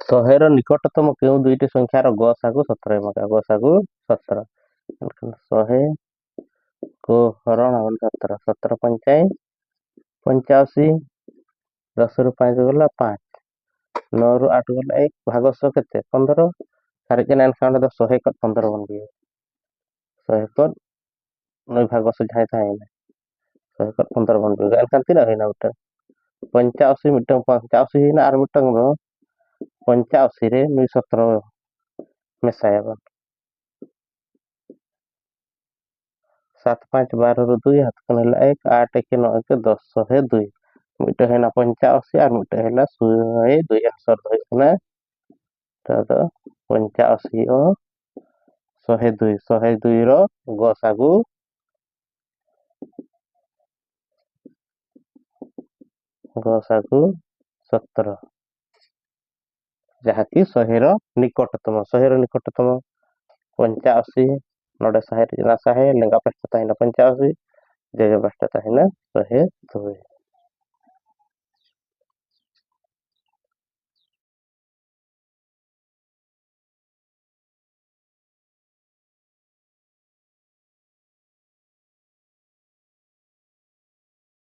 ଶହେର ନିକଟତମ କେଉଁ ଦୁଇଟି ସଂଖ୍ୟାର ଗସାଗୁ 17 ମକା ଗସାଗୁ 17 ଶହେ କୁ ହରଣ 17 17 ପଞ୍ଚାଏ 85 10ରୁ 5 ଗଲା 5 9ରୁ 8 ଗଲା 1 ଭାଗ 100 କେତେ 15 ସାରିके 9 କାउंट द 100 कर 15 बन गए 100 कर 9 भाग 100 झाए था 100 कर 15 बन गए कांति ना होइना उठा 85 मीटर 85 हिना आर मीटर 85 रे 17 मिसाया 7 5 12 ରୁ 2 ହାତ କଣ ହେଲା 1 8 1 9 1 10 102 ମିଟା ହେଲା 85 আর ମିଟା ହେଲା 100 2 100 ଧରିକିନା ତ 85 ଓ 102 102 ର ଗସାଗୁ ଗସାଗୁ 17 ଯାହାକି 100 ର ନିକଟତମ 100 ର ନିକଟତମ 85 नोडे 100 ଲେଙ୍ଗା ପୃଷ୍ଠତା ହେଲା 85 ଜେଜେ ପୃଷ୍ଠତା ହେଲା 102